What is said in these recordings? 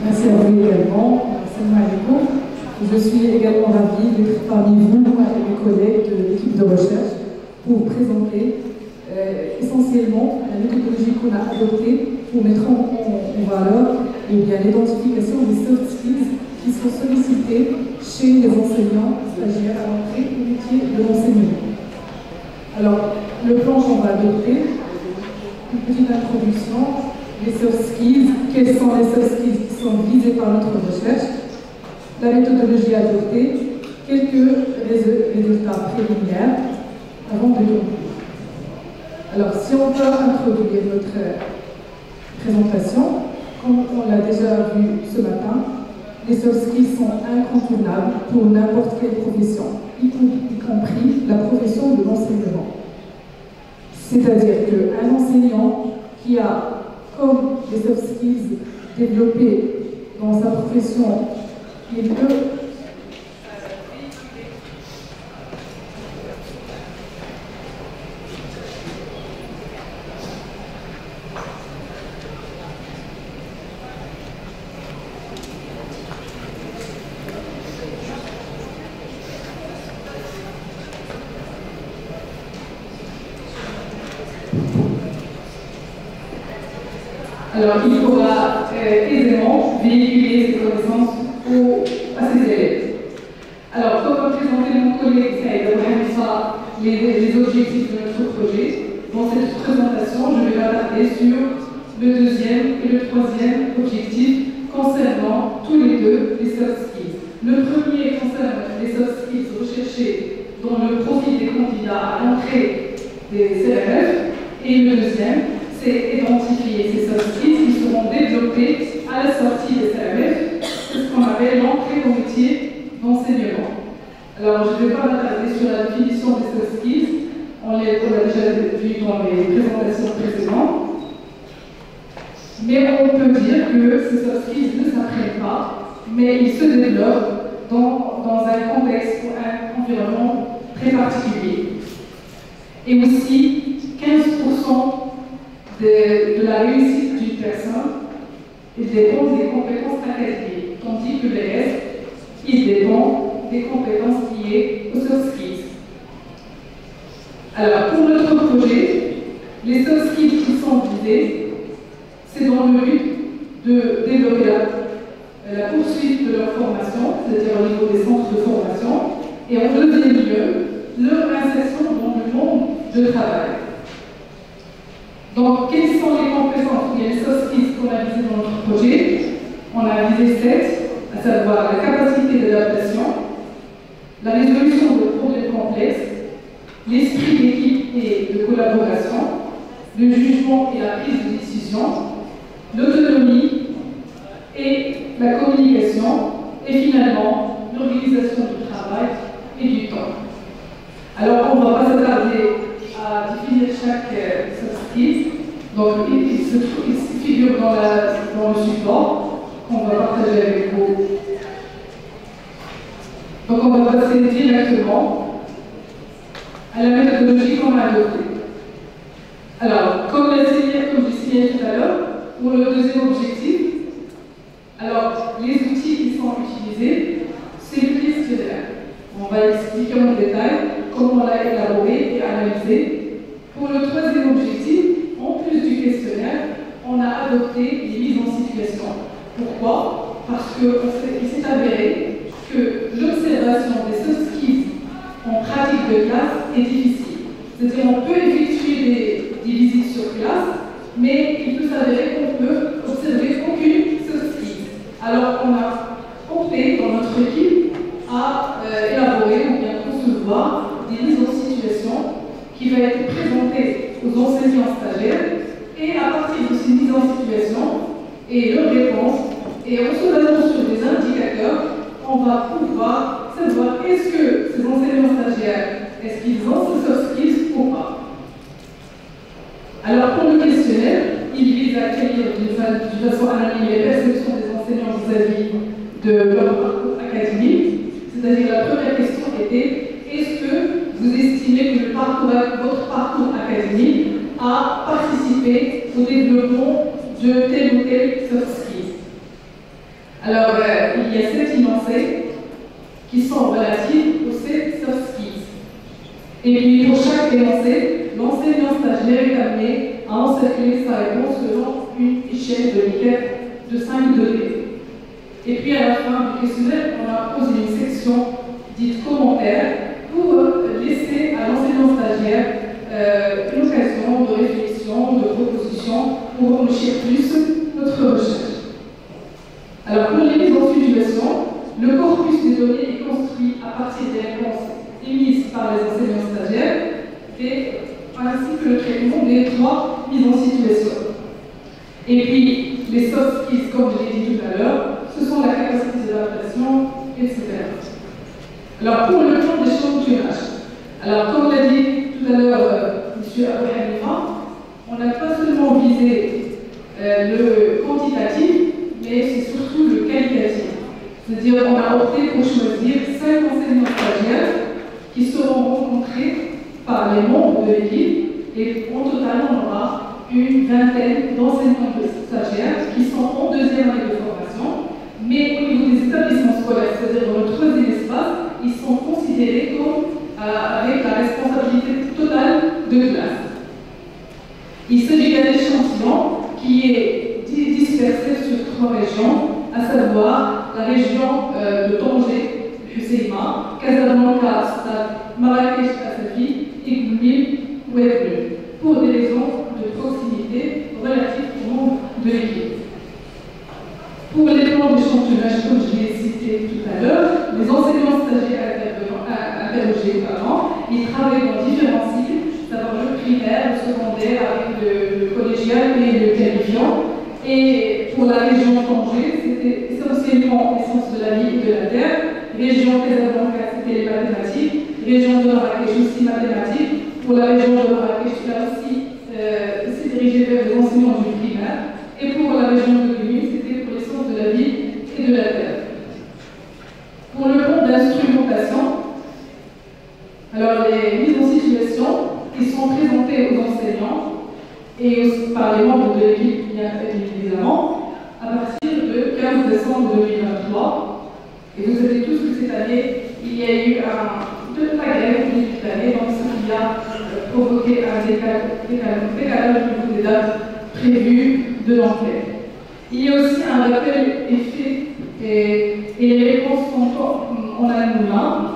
Merci à vous également. Salam alaikum. Je suis également ravie d'être parmi vous et mes collègues de l'équipe de recherche pour vous présenter essentiellement la méthodologie qu'on a adoptée pour mettre en valeur l'identification des soft skills qui sont sollicités chez les enseignants stagiaires à l'entrée au métier de l'enseignement. Alors, le plan qu'on va adopter, une petite introduction, les soft skills, quels sont les soft skills qui sont visés par notre recherche, la méthodologie adoptée, quelques résultats préliminaires avant de conclure. Alors, si on peut introduire notre présentation, comme on l'a déjà vu ce matin, les soft skills sont incontournables pour n'importe quelle profession, y compris la profession de l'enseignement. C'est-à-dire qu'un enseignant qui a comme les soft skills développés dans sa profession, il peut alors, il pourra aisément véhiculer ses connaissances à ses élèves. Alors, comme va présenter mon collègue Saïd Abouhamissa les objectifs de notre projet, dans cette présentation, je vais m'attarder sur le deuxième et le troisième objectif concernant tous les deux les soft skills. Le premier concerne les soft skills recherchés dans le profil des candidats à l'entrée des CRF, et le deuxième, c'est identifier ces soft skills qui seront développés à la sortie des CRF, c'est ce qu'on appelle l'entrée au métier d'enseignement. Alors, je ne vais pas m'attarder sur la définition des soft skills, on l'a déjà vu dans les présentations précédentes, mais on peut dire que ces soft skills ne s'apprennent pas, mais ils se développent dans un contexte ou un environnement très particulier. Et aussi, 15% de la réussite d'une personne, il dépend des compétences académiques, tandis que le reste, il dépend des compétences liées aux soft skills. Alors, pour notre projet, les soft skills qui sont visés, c'est dans le but de développer la poursuite de leur formation, c'est-à-dire au niveau des centres de formation, et en deuxième lieu, leur insertion dans le monde du travail. Donc, quelles sont les compétences et les soft skills qu'on a visées dans notre projet? On a visé 7, à savoir la capacité d'adaptation, la résolution de problèmes complexes, l'esprit d'équipe et de collaboration, le jugement et la prise de décision, l'autonomie et la communication, et finalement, l'organisation du travail et du temps. Alors, on ne va pas s'attarder à définir chaque soft skills. Donc, il se figure dans le support qu'on va partager avec vous. Donc, on va passer directement à la méthodologie qu'on a adoptée. Alors, comme je signalé tout à l'heure, pour le deuxième objectif, alors, les outils qui sont utilisés, c'est le questionnaire. On va expliquer en détail comment on l'a élaboré et analysé. Pour le troisième objectif, en plus du questionnaire, on a adopté les mises en situation. Pourquoi? Parce qu'il s'est avéré que l'observation des soft skills en pratique de classe est difficile. C'est-à-dire qu'on peut effectuer des visites sur classe, mais il peut s'avérer qu'on peut observer aucune soft skills. Alors on a opté dans notre équipe à élaborer ou bien concevoir des mises en situation qui va être présentée aux enseignants stagiaires, et à partir de ces mises en situation et leurs réponses, et en se basant sur des indicateurs, on va pouvoir savoir est-ce que ces enseignants stagiaires, est-ce qu'ils ont ces soft skills ou pas. Alors pour le questionnaire, il vise à accueillir d'une façon anonyme les perceptions des enseignants vis-à-vis de leur parcours académique. C'est-à-dire la première question était est-ce que vous estimez que votre parcours académique a participé au développement de tel ou tel soft skills? Alors, il y a 7 énoncés qui sont relatifs aux 7 soft skills. Et puis, pour chaque énoncé, l'enseignant stagiaire est amené à encercler sa réponse selon une échelle de Likert de 5 degrés. Et puis, à la fin du questionnaire, on a posé une section dite commentaire pour laisser à l'enseignant stagiaire une occasion de réflexion, de proposition pour enrichir plus notre recherche. Alors, pour les mises en situation, le corpus des données est construit à partir des réponses émises par les enseignants stagiaires et ainsi que le traitement des 3 mises en situation. Et puis, les soft skills, comme je l'ai dit tout à l'heure, ce sont la capacité d'adaptation, etc. Alors, pour le plan d'échantillonnage, alors, comme l'a dit tout à l'heure M. Abou Hanifa, on n'a pas seulement visé le quantitatif, mais c'est surtout le qualitatif. C'est-à-dire qu'on a opté pour choisir 5 enseignants stagiaires qui seront rencontrés par les membres de l'équipe et en total on aura une vingtaine d'enseignants stagiaires qui sont en 2e année de formation, mais au niveau des établissements scolaires, c'est-à-dire dans le 3e espace, ils sont considérés comme avec la responsabilité totale de classe. Il s'agit d'un échantillon qui est dispersé sur 3 régions, à savoir la région de Tanger, Husseima, Casablanca, Stade, Marrakech, Assafi et Goumil, Ouedbleu, pour des raisons de proximité relatives au nombre de l'équipe. Pour les plans d'échantillonnage, comme je l'ai cité tout à l'heure, les enseignants stagiaires interrogés ils travaillent dans différents cycles, savoir le primaire, le secondaire, avec le collégial et le qualifiant. Et pour la région Tanger, c'était essentiellement les sciences de la vie et de la terre. Région Casablanca, c'était les mathématiques. Région de Marrakech aussi mathématiques. Pour la région de Marrakech, là aussi, c'est dirigé vers les enseignants du primaire. Et pour la région de Goumil, c'était pour les sciences de la vie et de la terre. Pour le plan d'instrumentation, alors les mises en situation, ils sont présentés aux enseignants et aussi par les membres de l'équipe, bien évidemment, à partir de 15 décembre 2023. Et vous savez tous que cette année, il y a eu de la grève au début de l'année, donc ce qui a provoqué un décalage au niveau des dates prévues de l'enquête. Il y a aussi un rappel effet et les réponses sont en allemand.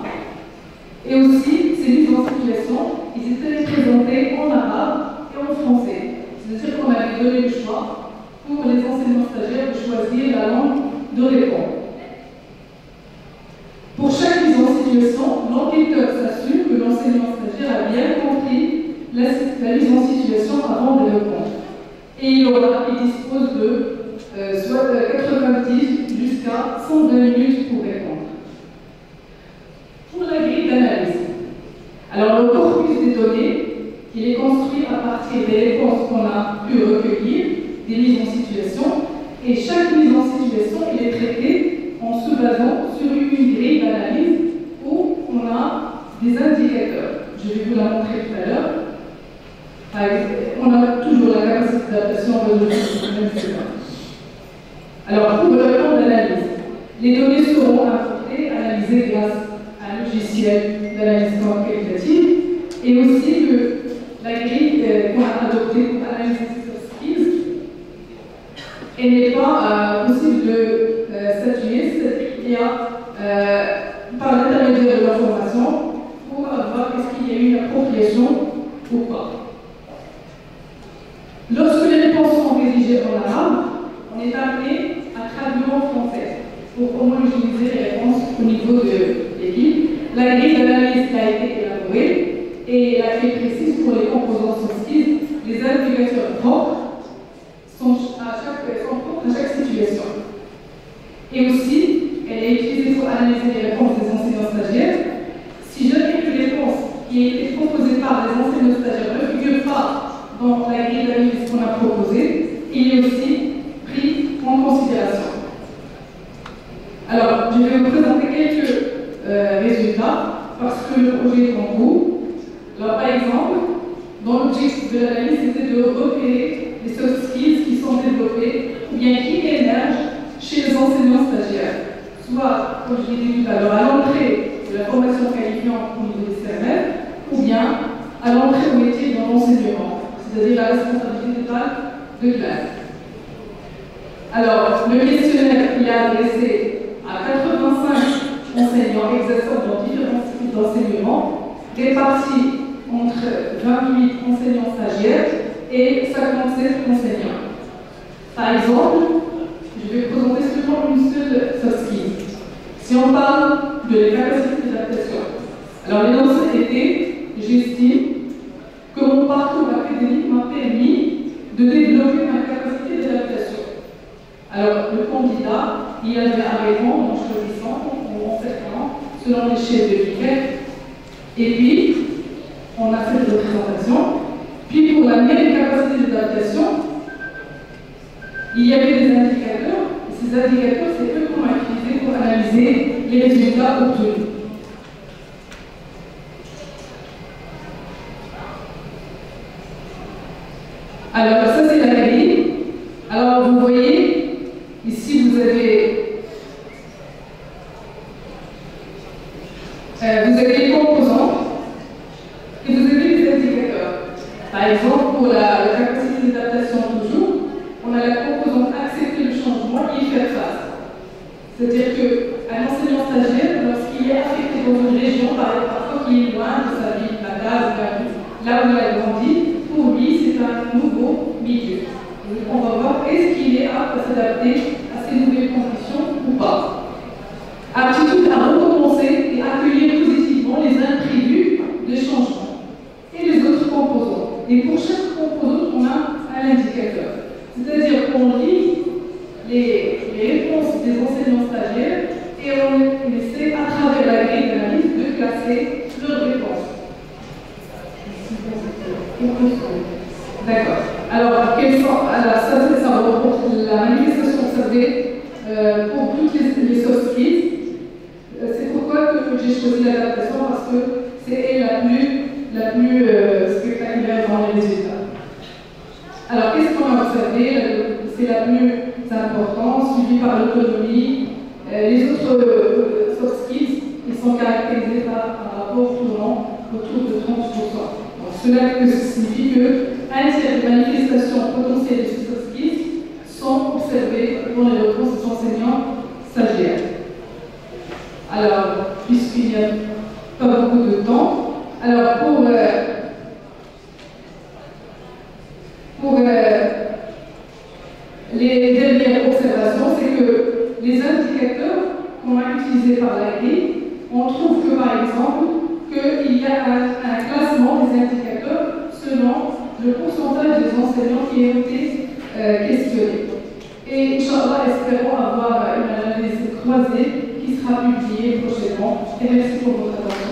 Et aussi, ces mises en situation, ils étaient présentés en arabe et en français. C'est-à-dire qu'on avait donné le choix pour les enseignants stagiaires de choisir la langue de réponse. Pour chaque mise en situation, l'enquêteur s'assure que l'enseignant stagiaire a bien compris la mise en situation avant de répondre. Et il dispose de soit 90 jusqu'à 120 minutes pour répondre. Pour la grille d'analyse, alors le corpus des données, il est construit à partir des réponses qu'on a pu recueillir, des mises en situation, et chaque mise en situation, il est traité en se basant sur une grille d'analyse où on a des indicateurs. Je vais vous la montrer tout à l'heure. On a toujours la capacité d'adaptation en résolution. Alors, pour le plan d'analyse, les données seront importées, analysées grâce à un logiciel d'analyse qualitative, et aussi que la grille qu'on a adoptée pour analyser ces soft skills, elle n'est pas possible de statuer, c'est-à-dire par l'intermédiaire de l'information pour voir est-ce qu'il y a eu une appropriation ou pas. Lorsque les réponses sont rédigées en arabe, on est amené à traduire en français pour homogénéiser les réponses au niveau de l'équipe. La grille d'analyse a été élaborée et la grille précise pour les composants soft skills. Les indicateurs propres sont propres à chaque situation. Et aussi, elle est utilisée pour analyser les réponses des enseignants stagiaires. Si jamais une réponse qui a été proposée par les enseignants stagiaires ne figure pas dans la grille d'analyse qu'on a proposée, il est aussi pris en considération. Alors, je vais vous présenter quelques résultats parce que le projet est en cours. Alors, par exemple, dans l'objectif de l'analyse, c'était de repérer les soft skills qui sont développés ou bien qui émergent chez les enseignants stagiaires, soit, comme je l'ai dit tout à l'heure, à l'entrée de la formation qualifiante au niveau des CMF, ou bien à l'entrée au métier dans l'enseignement, c'est-à-dire la responsabilité totale de classe. Alors, le questionnaire il est adressé à 85 enseignants exerçant dans différents types d'enseignement, répartis entre 28 enseignants stagiaires et 57 enseignants. Par exemple, je vais présenter seulement une seule soft skill. Si on parle de la capacité d'adaptation, alors l'énoncé était, j'estime que mon parcours académique m'a permis de développer ma capacité d'adaptation. Alors, le candidat, il avait à répondre en choisissant, en enseignement, selon l'échelle de Likert. Et puis, on a fait une représentation. Puis, pour la même capacité d'adaptation, il y avait des indicateurs. Et ces indicateurs, c'est eux qu'on a utilisés pour analyser les résultats obtenus. Alors, ça, c'est la grille. Alors, vous voyez, ici, vous avez les composants et vous avez les indicateurs. Par exemple, pour la capacité d'adaptation toujours, on a la composante accepter le changement et y faire face. C'est-à-dire qu'un enseignant stagiaire, lorsqu'il est affecté dans une région, parfois qui est loin de sa ville natale, là où il a grandi, pour lui, c'est un nouveau milieu. Donc, on va voir est-ce qu'il est apte à s'adapter à ces nouvelles conditions ou pas. Aptitude à recommencer et accueillir positivement les imprévus de changement et les autres composants. Et pour chaque composant, on a un indicateur. C'est-à-dire qu'on lit les réponses des enseignants stagiaires et on essaie à travers la grille d'analyse de classer leurs réponses. D'accord. Alors, ça reporte la manifestation observée pour toutes les soft skills. C'est pourquoi que j'ai choisi l'adaptation, parce que c'est la plus spectaculaire dans les résultats. Alors, qu'est-ce qu'on a observé? C'est la plus importante, suivie par l'autonomie. Les autres soft skills, ils sont caractérisés par un rapport tournant autour de 30%. Donc, cela signifie qu'un tiers des manifestations potentielles de ces soft skills sont observées dans les réponses des enseignants stagiaires. Alors, puisqu'il n'y a pas beaucoup de temps, alors pour les dernières observations, c'est que les indicateurs qu'on a utilisés par la grille, on trouve que par exemple, qu'il y a un classement des indicateurs selon le pourcentage des enseignants qui ont été questionnés. Et Inch'Allah, espérons avoir une analyse croisée qui sera publiée prochainement. Et merci pour votre attention.